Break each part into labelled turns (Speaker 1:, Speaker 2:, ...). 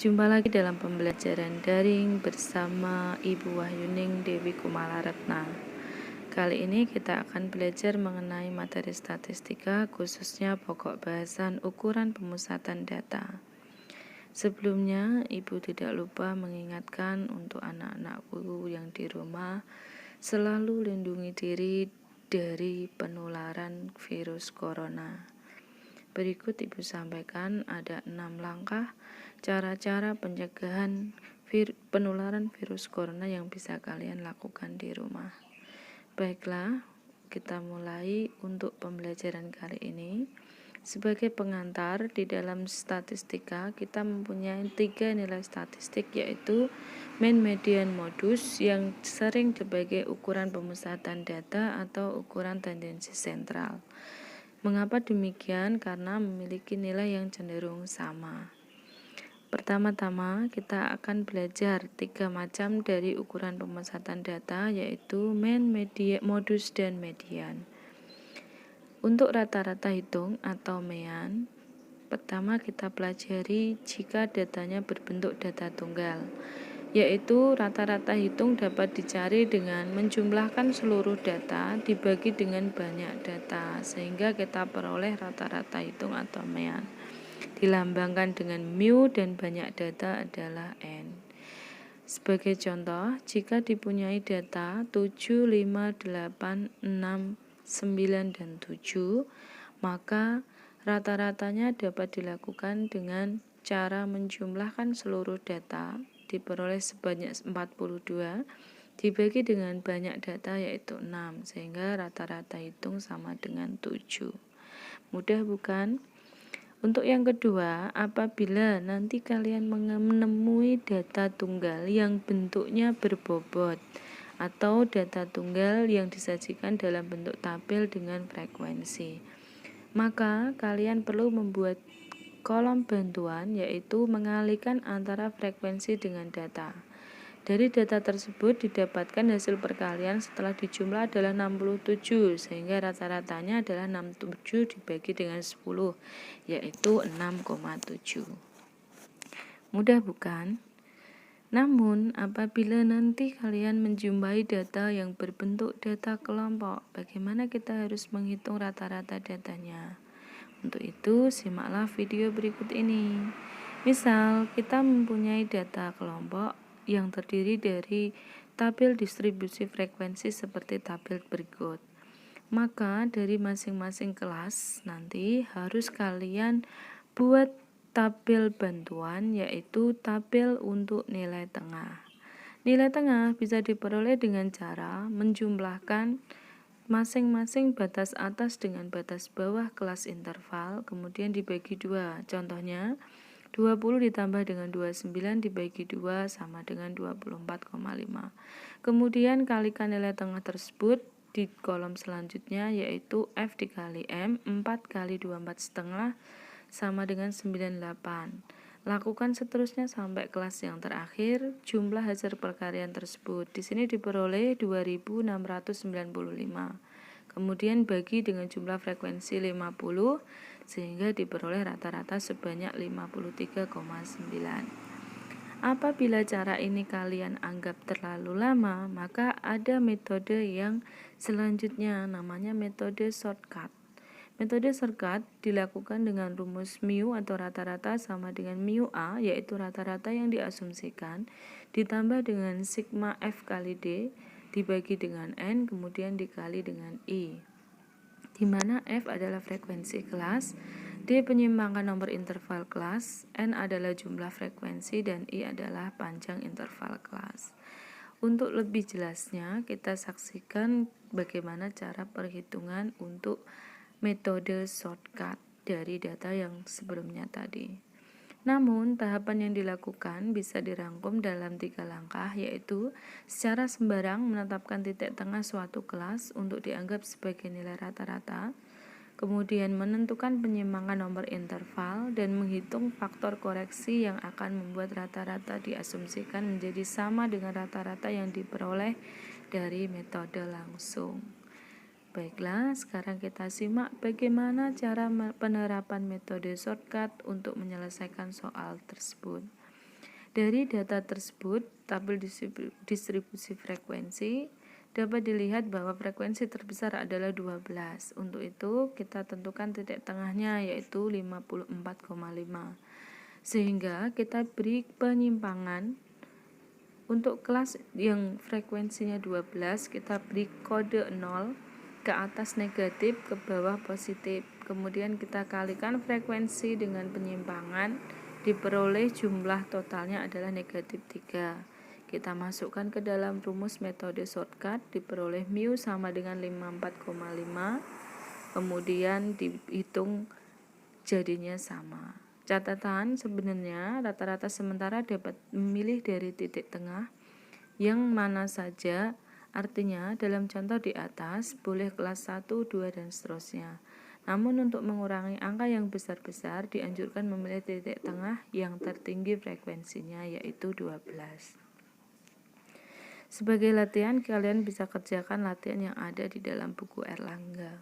Speaker 1: Jumpa lagi dalam pembelajaran daring bersama Ibu Wahyuning Dewi Kumalaretna. Kali ini kita akan belajar mengenai materi statistika, khususnya pokok bahasan ukuran pemusatan data. Sebelumnya, Ibu tidak lupa mengingatkan untuk anak-anakku yang di rumah selalu lindungi diri dari penularan virus corona. Berikut Ibu sampaikan ada 6 langkah cara-cara pencegahan penularan virus corona yang bisa kalian lakukan di rumah. Baiklah, kita mulai untuk pembelajaran kali ini. Sebagai pengantar, di dalam statistika kita mempunyai 3 nilai statistik, yaitu mean, median, modus, yang sering sebagai ukuran pemusatan data atau ukuran tendensi sentral. Mengapa demikian? Karena memiliki nilai yang cenderung sama. Pertama-tama kita akan belajar 3 macam dari ukuran pemusatan data, yaitu mean, modus, dan median. Untuk rata-rata hitung atau mean, pertama kita pelajari jika datanya berbentuk data tunggal, yaitu rata-rata hitung dapat dicari dengan menjumlahkan seluruh data dibagi dengan banyak data, sehingga kita peroleh rata-rata hitung atau mean. Dilambangkan dengan mu dan banyak data adalah n. Sebagai contoh, jika dipunyai data 7, 5, 8, 6, 9, dan 7, maka rata-ratanya dapat dilakukan dengan cara menjumlahkan seluruh data diperoleh sebanyak 42 dibagi dengan banyak data yaitu 6, sehingga rata-rata hitung sama dengan 7. Mudah bukan? Untuk yang kedua, apabila nanti kalian menemui data tunggal yang bentuknya berbobot atau data tunggal yang disajikan dalam bentuk tabel dengan frekuensi, maka kalian perlu membuat kolom bantuan, yaitu mengalihkan antara frekuensi dengan data. Dari data tersebut didapatkan hasil perkalian setelah dijumlah adalah 67, sehingga rata-ratanya adalah 67 dibagi dengan 10, yaitu 6,7. Mudah bukan? Namun, apabila nanti kalian menjumpai data yang berbentuk data kelompok, bagaimana kita harus menghitung rata-rata datanya? Untuk itu, simaklah video berikut ini. Misal, kita mempunyai data kelompok yang terdiri dari tabel distribusi frekuensi seperti tabel berikut. Maka, dari masing-masing kelas nanti harus kalian buat tabel bantuan, yaitu tabel untuk nilai tengah. Nilai tengah bisa diperoleh dengan cara menjumlahkan masing-masing batas atas dengan batas bawah kelas interval, kemudian dibagi 2. Contohnya, 20 ditambah dengan 29 dibagi 2 sama dengan 24,5. Kemudian kalikan nilai tengah tersebut di kolom selanjutnya, yaitu F dikali M, 4 kali 24,5 sama dengan 98. Lakukan seterusnya sampai kelas yang terakhir. Jumlah hasil perkalian tersebut di sini diperoleh 2695. Kemudian bagi dengan jumlah frekuensi 50, sehingga diperoleh rata-rata sebanyak 53,9. Apabila cara ini kalian anggap terlalu lama, maka ada metode yang selanjutnya, namanya metode shortcut. Metode shortcut dilakukan dengan rumus mu atau rata-rata sama dengan mu A, yaitu rata-rata yang diasumsikan, ditambah dengan sigma F kali D, dibagi dengan N, kemudian dikali dengan I, di mana F adalah frekuensi kelas, D penyimpangan nomor interval kelas, N adalah jumlah frekuensi, dan I adalah panjang interval kelas. Untuk lebih jelasnya, kita saksikan bagaimana cara perhitungan untuk metode shortcut dari data yang sebelumnya tadi. Namun, tahapan yang dilakukan bisa dirangkum dalam 3 langkah, yaitu secara sembarang menetapkan titik tengah suatu kelas untuk dianggap sebagai nilai rata-rata, kemudian menentukan penyimpangan nomor interval, dan menghitung faktor koreksi yang akan membuat rata-rata diasumsikan menjadi sama dengan rata-rata yang diperoleh dari metode langsung. Baiklah, sekarang kita simak bagaimana cara penerapan metode shortcut untuk menyelesaikan soal tersebut. Dari data tersebut, tabel distribusi frekuensi dapat dilihat bahwa frekuensi terbesar adalah 12. Untuk itu, kita tentukan titik tengahnya yaitu 54,5. Sehingga kita beri penyimpangan untuk kelas yang frekuensinya 12, kita beri kode 0, ke atas negatif, ke bawah positif. Kemudian kita kalikan frekuensi dengan penyimpangan, diperoleh jumlah totalnya adalah negatif 3. Kita masukkan ke dalam rumus metode shortcut, diperoleh mu sama dengan 54,5. Kemudian dihitung jadinya sama. Catatan, sebenarnya rata-rata sementara dapat memilih dari titik tengah yang mana saja, artinya dalam contoh di atas boleh kelas 1, 2, dan seterusnya. Namun untuk mengurangi angka yang besar-besar dianjurkan memilih titik tengah yang tertinggi frekuensinya yaitu 12. Sebagai latihan, kalian bisa kerjakan latihan yang ada di dalam buku Erlangga.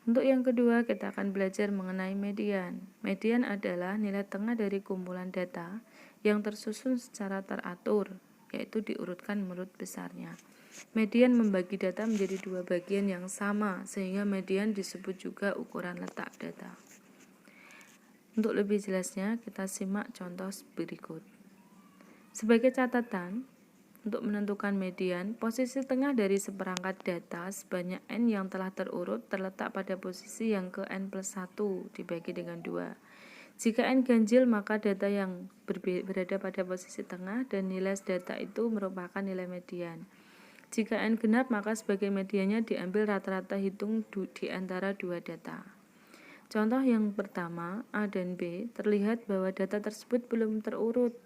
Speaker 1: Untuk yang kedua, kita akan belajar mengenai median. Median adalah nilai tengah dari kumpulan data yang tersusun secara teratur, yaitu diurutkan menurut besarnya. Median membagi data menjadi dua bagian yang sama, sehingga median disebut juga ukuran letak data. Untuk lebih jelasnya, kita simak contoh berikut. Sebagai catatan, untuk menentukan median, posisi tengah dari seperangkat data sebanyak n yang telah terurut terletak pada posisi yang ke n plus 1 dibagi dengan 2. Jika n ganjil, maka data yang berada pada posisi tengah dan nilai data itu merupakan nilai median. Jika n genap, maka sebagai mediannya diambil rata-rata hitung di antara dua data. Contoh yang pertama, A dan B, terlihat bahwa data tersebut belum terurut.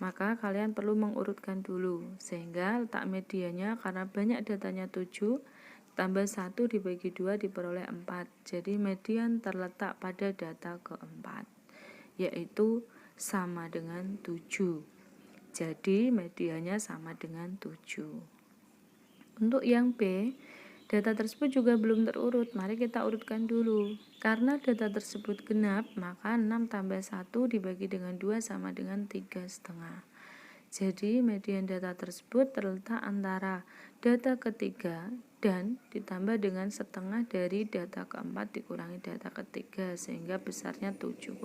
Speaker 1: Maka kalian perlu mengurutkan dulu, sehingga letak medianya karena banyak datanya 7, tambah 1 dibagi 2 diperoleh 4. Jadi median terletak pada data keempat, yaitu sama dengan 7. Jadi medianya sama dengan 7. Untuk yang B, data tersebut juga belum terurut. Mari kita urutkan dulu. Karena data tersebut genap, maka 6 tambah 1 dibagi dengan 2 sama dengan 3,5. Jadi median data tersebut terletak antara data ketiga dan ditambah dengan setengah dari data keempat dikurangi data ketiga, sehingga besarnya 7,5.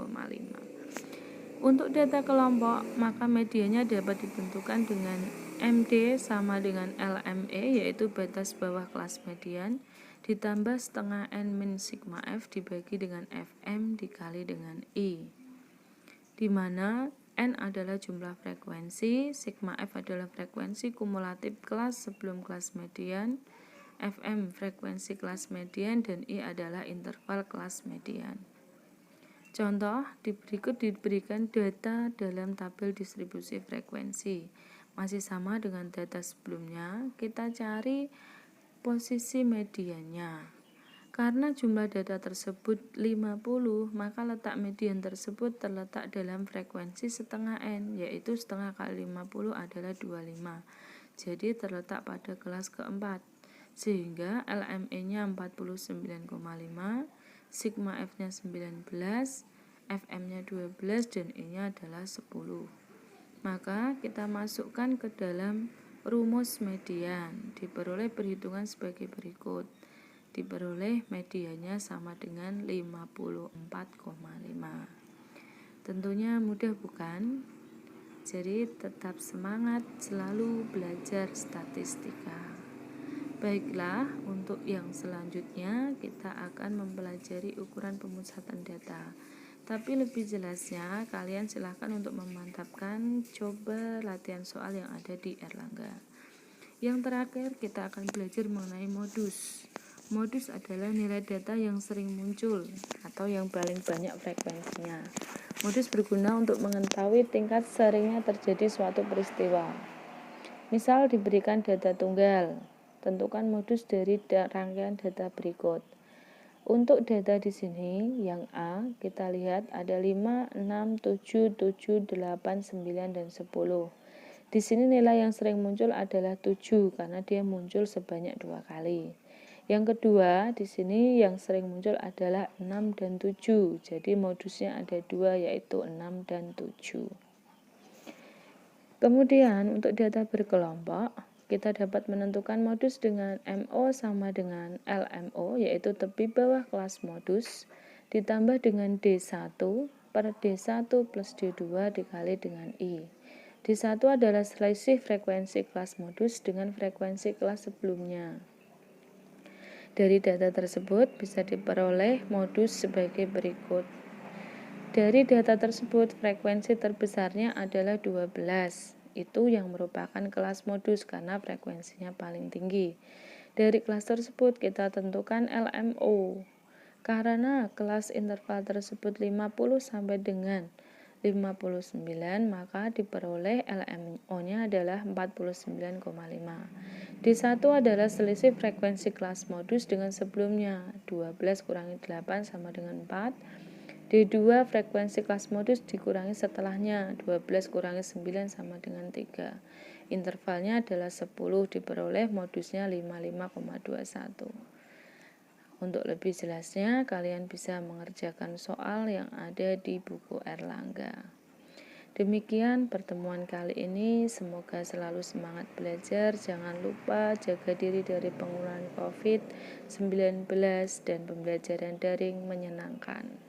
Speaker 1: Untuk data kelompok, maka medianya dapat ditentukan dengan MD sama dengan LME, yaitu batas bawah kelas median, ditambah setengah N min sigma F dibagi dengan FM dikali dengan I, di mana N adalah jumlah frekuensi, sigma F adalah frekuensi kumulatif kelas sebelum kelas median, FM frekuensi kelas median, dan I adalah interval kelas median. Contoh, di berikut diberikan data dalam tabel distribusi frekuensi. Masih sama dengan data sebelumnya, kita cari posisi mediannya. Karena jumlah data tersebut 50, maka letak median tersebut terletak dalam frekuensi setengah N, yaitu setengah kali 50 adalah 25. Jadi terletak pada kelas keempat, sehingga LME-nya 49,5, sigma F-nya 19, FM-nya 12, dan E-nya adalah 10. Maka kita masukkan ke dalam rumus median. Diperoleh perhitungan sebagai berikut. Diperoleh mediannya sama dengan 54,5. Tentunya mudah bukan? Jadi tetap semangat selalu belajar statistika. Baiklah, untuk yang selanjutnya kita akan mempelajari ukuran pemusatan data. Tapi lebih jelasnya, kalian silahkan untuk memantapkan coba latihan soal yang ada di Erlangga. Yang terakhir, kita akan belajar mengenai modus. Modus adalah nilai data yang sering muncul atau yang paling banyak frekuensinya. Modus berguna untuk mengetahui tingkat seringnya terjadi suatu peristiwa. Misal diberikan data tunggal, tentukan modus dari rangkaian data berikut. Untuk data di sini, yang A, kita lihat ada 5, 6, 7, 7, 8, 9, dan 10. Di sini nilai yang sering muncul adalah 7 karena dia muncul sebanyak 2 kali. Yang kedua, di sini yang sering muncul adalah 6 dan 7. Jadi modusnya ada 2, yaitu 6 dan 7. Kemudian untuk data berkelompok, kita dapat menentukan modus dengan MO sama dengan LMO, yaitu tepi bawah kelas modus, ditambah dengan D1 per D1 plus D2 dikali dengan I. D1 adalah selisih frekuensi kelas modus dengan frekuensi kelas sebelumnya. Dari data tersebut bisa diperoleh modus sebagai berikut. Dari data tersebut, frekuensi terbesarnya adalah 12. Itu yang merupakan kelas modus karena frekuensinya paling tinggi. Dari kelas tersebut kita tentukan LMO. Karena kelas interval tersebut 50 sampai dengan 59, maka diperoleh LMO-nya adalah 49,5. D1 adalah selisih frekuensi kelas modus dengan sebelumnya. 12 kurangi 8 sama dengan 4. D2 frekuensi kelas modus dikurangi setelahnya. 12 kurangi 9 sama dengan 3. Intervalnya adalah 10, diperoleh modusnya 55,21. Untuk lebih jelasnya, kalian bisa mengerjakan soal yang ada di buku Erlangga. Demikian pertemuan kali ini, semoga selalu semangat belajar. Jangan lupa jaga diri dari penularan COVID-19 dan pembelajaran daring menyenangkan.